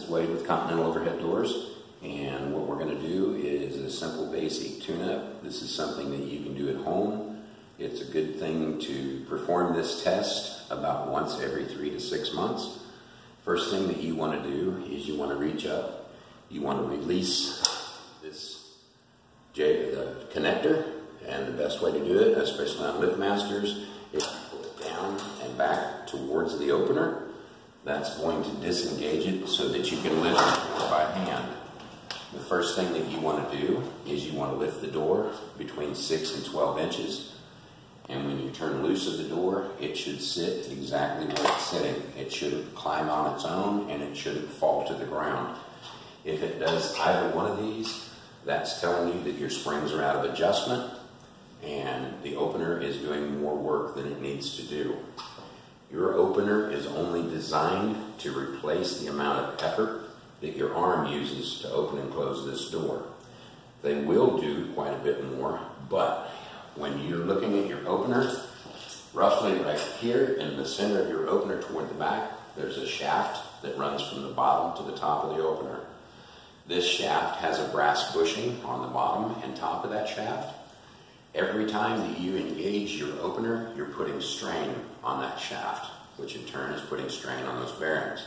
Wade with Continental Overhead Doors, and what we're going to do is a simple basic tune-up. This is something that you can do at home. It's a good thing to perform this test about once every 3 to 6 months. First thing that you want to do is you want to reach up, you want to release this the connector, and the best way to do it, especially on LiftMasters, is to pull it down and back towards the opener. That's going to disengage it so that you can lift the door by hand. The first thing that you want to do is you want to lift the door between 6 and 12 inches. And when you turn loose of the door, it should sit exactly where it's sitting. It shouldn't climb on its own, and it shouldn't fall to the ground. If it does either one of these, that's telling you that your springs are out of adjustment and the opener is doing more work than it needs to do. Your opener is only designed to replace the amount of effort that your arm uses to open and close this door. They will do quite a bit more, but when you're looking at your opener, roughly right here in the center of your opener toward the back, there's a shaft that runs from the bottom to the top of the opener. This shaft has a brass bushing on the bottom and top of that shaft. Every time that you engage your opener, you're putting strain on that shaft, which in turn is putting strain on those bearings.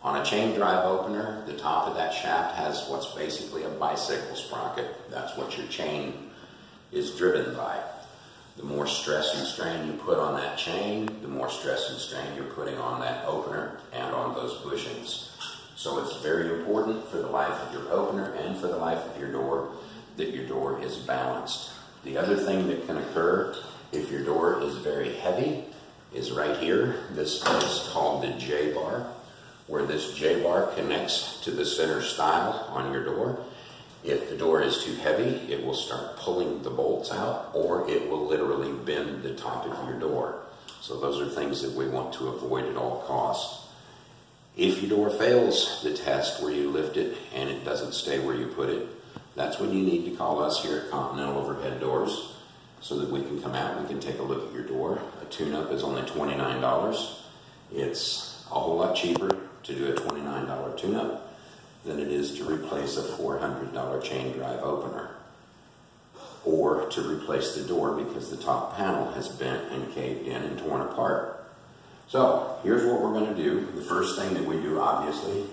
On a chain drive opener, the top of that shaft has what's basically a bicycle sprocket. That's what your chain is driven by. The more stress and strain you put on that chain, the more stress and strain you're putting on that opener and on those bushings. So it's very important for the life of your opener and for the life of your door that your door is balanced. The other thing that can occur if your door is very heavy is right here. This is called the J-bar, where this J-bar connects to the center stile on your door. If the door is too heavy, it will start pulling the bolts out, or it will literally bend the top of your door. So those are things that we want to avoid at all costs. If your door fails the test where you lift it and it doesn't stay where you put it, that's when you need to call us here at Continental Overhead Doors so that we can come out and we can take a look at your door. A tune-up is only $29. It's a whole lot cheaper to do a $29 tune-up than it is to replace a $400 chain drive opener or to replace the door because the top panel has bent and caved in and torn apart. So here's what we're going to do. The first thing that we do, obviously,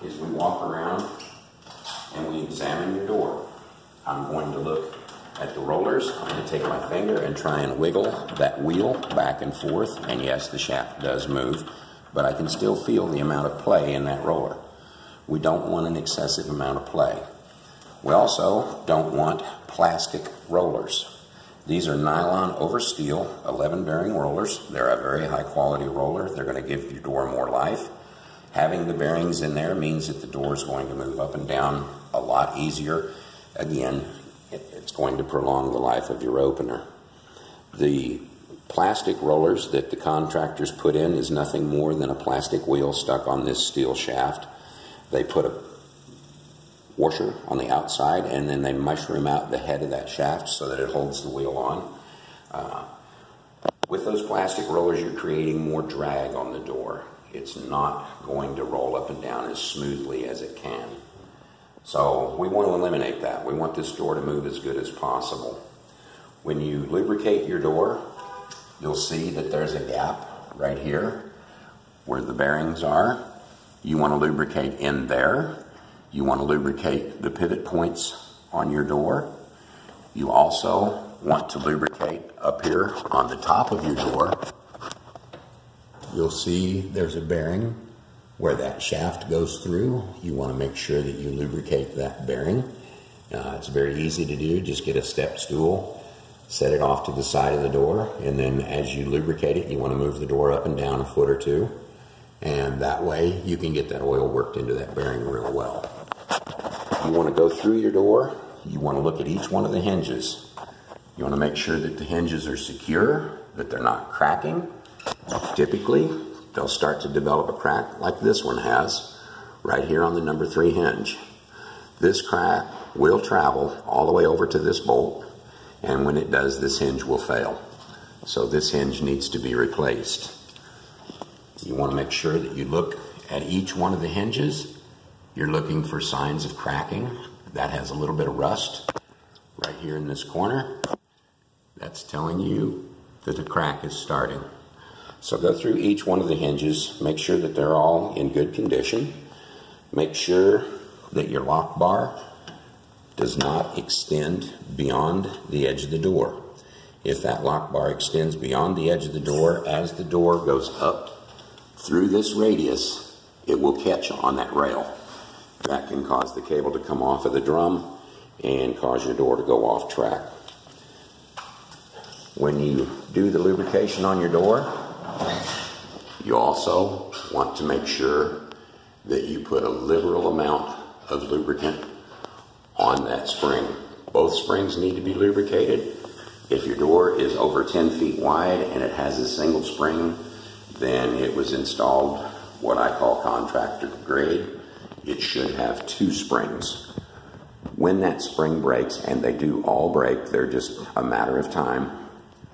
is we walk around and we examine your door. I'm going to look at the rollers. I'm going to take my finger and try and wiggle that wheel back and forth. And yes, the shaft does move, but I can still feel the amount of play in that roller. We don't want an excessive amount of play. We also don't want plastic rollers. These are nylon over steel 11 bearing rollers. They're a very high quality roller. They're going to give your door more life. Having the bearings in there means that the door is going to move up and down a lot easier. Again, it's going to prolong the life of your opener. The plastic rollers that the contractors put in is nothing more than a plastic wheel stuck on this steel shaft. They put a washer on the outside and then they mushroom out the head of that shaft so that it holds the wheel on. With those plastic rollers, you're creating more drag on the door. It's not going to roll up and down as smoothly as it can. So we want to eliminate that. We want this door to move as good as possible. When you lubricate your door, you'll see that there's a gap right here where the bearings are. You want to lubricate in there. You want to lubricate the pivot points on your door. You also want to lubricate up here on the top of your door. You'll see there's a bearing where that shaft goes through. You want to make sure that you lubricate that bearing. It's very easy to do. Just get a step stool, set it off to the side of the door, and then as you lubricate it, you want to move the door up and down a foot or two, and that way you can get that oil worked into that bearing real well. You want to go through your door. You want to look at each one of the hinges. You want to make sure that the hinges are secure, that they're not cracking. Typically, they'll start to develop a crack like this one has right here on the number 3 hinge. This crack will travel all the way over to this bolt, and when it does, this hinge will fail. So this hinge needs to be replaced. You want to make sure that you look at each one of the hinges you're looking for signs of cracking. That has a little bit of rust right here in this corner. That's telling you that the crack is starting. So go through each one of the hinges, make sure that they're all in good condition. Make sure that your lock bar does not extend beyond the edge of the door. If that lock bar extends beyond the edge of the door, as the door goes up through this radius, it will catch on that rail. That can cause the cable to come off of the drum and cause your door to go off track. When you do the lubrication on your door, you also want to make sure that you put a liberal amount of lubricant on that spring. Both springs need to be lubricated. If your door is over 10 feet wide and it has a single spring, then it was installed what I call contractor grade. It should have 2 springs. When that spring breaks, and they do all break, they're just a matter of time.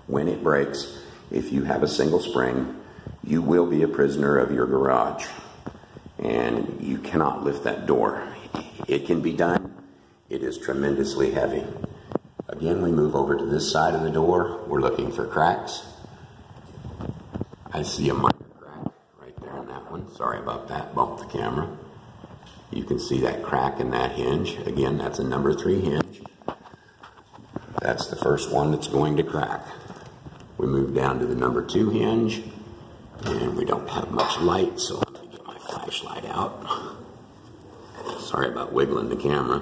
When it breaks, if you have a single spring, you will be a prisoner of your garage, and you cannot lift that door. It can be done. It is tremendously heavy. Again, we move over to this side of the door. We're looking for cracks. I see a minor crack right there on that one. Sorry about that, bumped the camera. You can see that crack in that hinge. Again, that's a number 3 hinge. That's the first one that's going to crack. We move down to the number 2 hinge, and we don't have much light, so let me get my flashlight out. Sorry about wiggling the camera.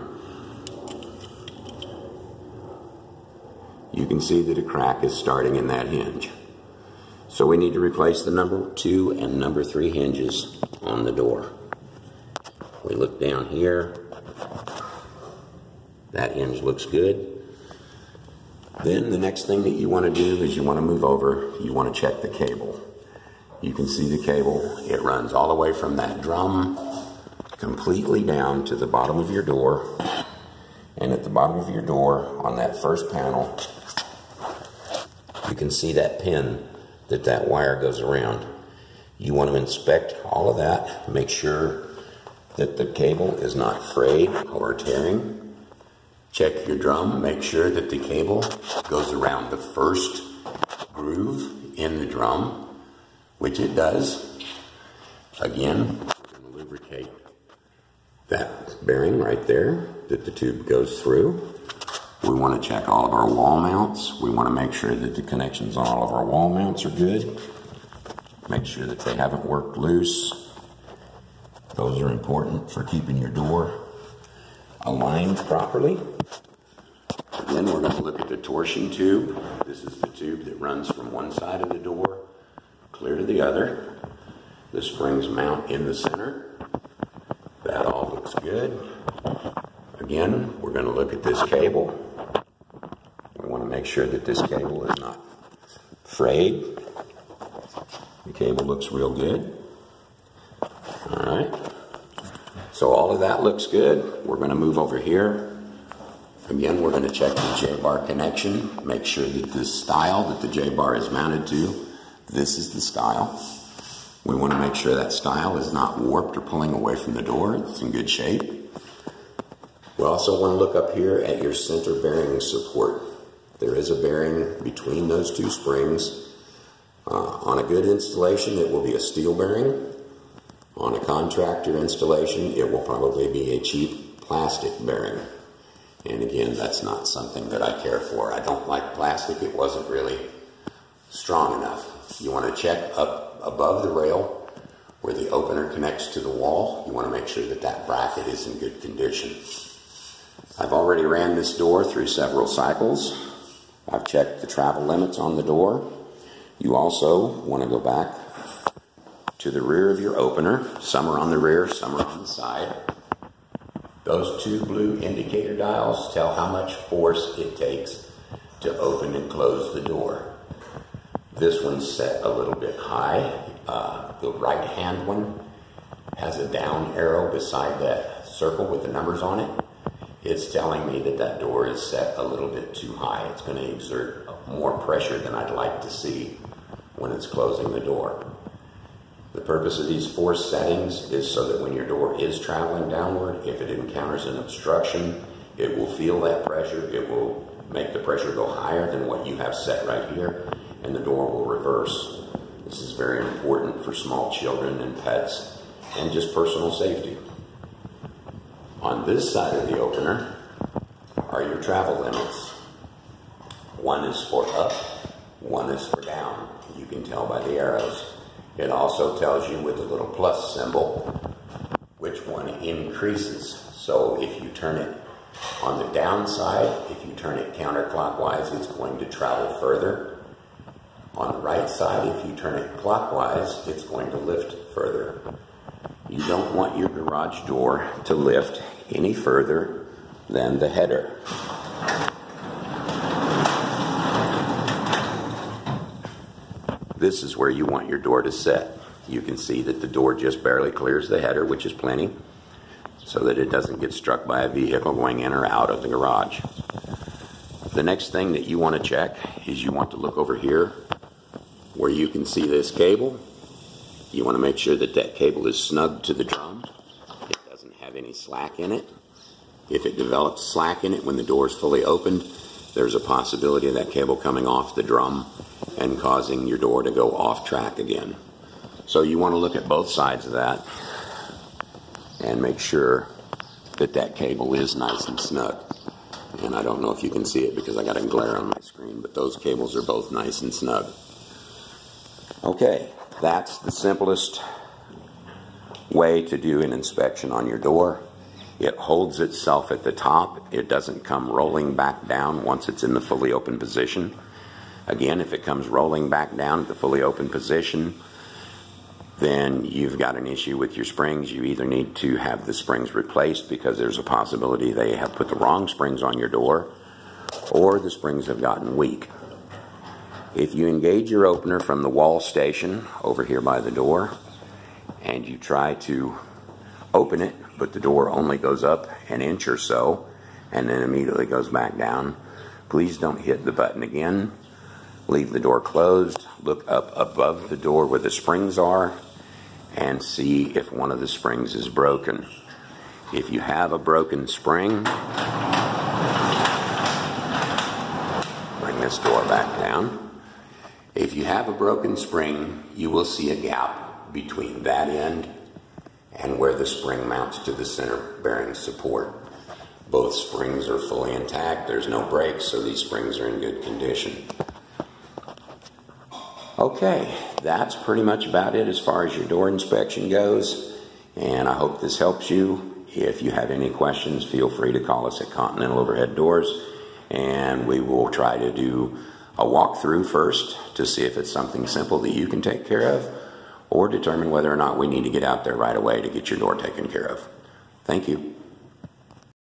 You can see that a crack is starting in that hinge. So we need to replace the number 2 and number 3 hinges on the door. We look down here. That hinge looks good. Then the next thing that you want to do is you want to move over. You want to check the cable. You can see the cable. It runs all the way from that drum completely down to the bottom of your door. And at the bottom of your door, on that first panel, you can see that pin that wire goes around. You want to inspect all of that, make sure that the cable is not frayed or tearing. Check your drum, make sure that the cable goes around the first groove in the drum, which it does. Again, we're going to lubricate that bearing right there that the tube goes through. We want to check all of our wall mounts. We want to make sure that the connections on all of our wall mounts are good. Make sure that they haven't worked loose. Those are important for keeping your door aligned properly. Then we're going to look at the torsion tube. This is the tube that runs from one side of the door clear to the other. The springs mount in the center. That all looks good. Again, we're going to look at this cable. We want to make sure that this cable is not frayed. The cable looks real good. All right. So all of that looks good. We're going to move over here. Again, we're going to check the J-bar connection. Make sure that the style that the J-bar is mounted to, this is the style. We want to make sure that style is not warped or pulling away from the door. It's in good shape. We also want to look up here at your center bearing support. There is a bearing between those 2 springs. On a good installation, it will be a steel bearing. On a contractor installation, it will probably be a cheap plastic bearing. And again, that's not something that I care for. I don't like plastic. It wasn't really strong enough. You want to check up above the rail where the opener connects to the wall. You want to make sure that that bracket is in good condition. I've already ran this door through several cycles. I've checked the travel limits on the door. You also want to go back to the rear of your opener. Some are on the rear, some are on the side. Those 2 blue indicator dials tell how much force it takes to open and close the door. This one's set a little bit high. The right hand one has a down arrow beside that circle with the numbers on it. It's telling me that that door is set a little bit too high. It's going to exert more pressure than I'd like to see when it's closing the door. The purpose of these force settings is so that when your door is traveling downward, if it encounters an obstruction, it will feel that pressure. It will make the pressure go higher than what you have set right here, and the door will reverse. This is very important for small children and pets and just personal safety. On this side of the opener are your travel limits. One is for up, one is for down. You can tell by the arrows. It also tells you with the little plus symbol which one increases. So if you turn it on the down side, if you turn it counterclockwise, it's going to travel further. On the right side, if you turn it clockwise, it's going to lift further. You don't want your garage door to lift any further than the header. This is where you want your door to set. You can see that the door just barely clears the header, which is plenty, so that it doesn't get struck by a vehicle going in or out of the garage. The next thing that you want to check is you want to look over here where you can see this cable. You want to make sure that that cable is snug to the drum. It doesn't have any slack in it. If it develops slack in it when the door is fully opened, there's a possibility of that cable coming off the drum and causing your door to go off track again. So you want to look at both sides of that and make sure that that cable is nice and snug. And I don't know if you can see it because I got a glare on my screen, but those cables are both nice and snug. Okay, that's the simplest way to do an inspection on your door. It holds itself at the top. It doesn't come rolling back down once it's in the fully open position. Again, if it comes rolling back down at the fully open position, then you've got an issue with your springs. You either need to have the springs replaced because there's a possibility they have put the wrong springs on your door, or the springs have gotten weak. If you engage your opener from the wall station over here by the door, and you try to open it, but the door only goes up an inch or so, and then immediately goes back down, please don't hit the button again. Leave the door closed, look up above the door where the springs are, and see if one of the springs is broken. If you have a broken spring, bring this door back down. If you have a broken spring, you will see a gap between that end and where the spring mounts to the center bearing support. Both springs are fully intact. There's no breaks, so these springs are in good condition. Okay, that's pretty much about it as far as your door inspection goes, and I hope this helps you. If you have any questions, feel free to call us at Continental Overhead Doors, and we will try to do a walkthrough first to see if it's something simple that you can take care of, or determine whether or not we need to get out there right away to get your door taken care of. Thank you.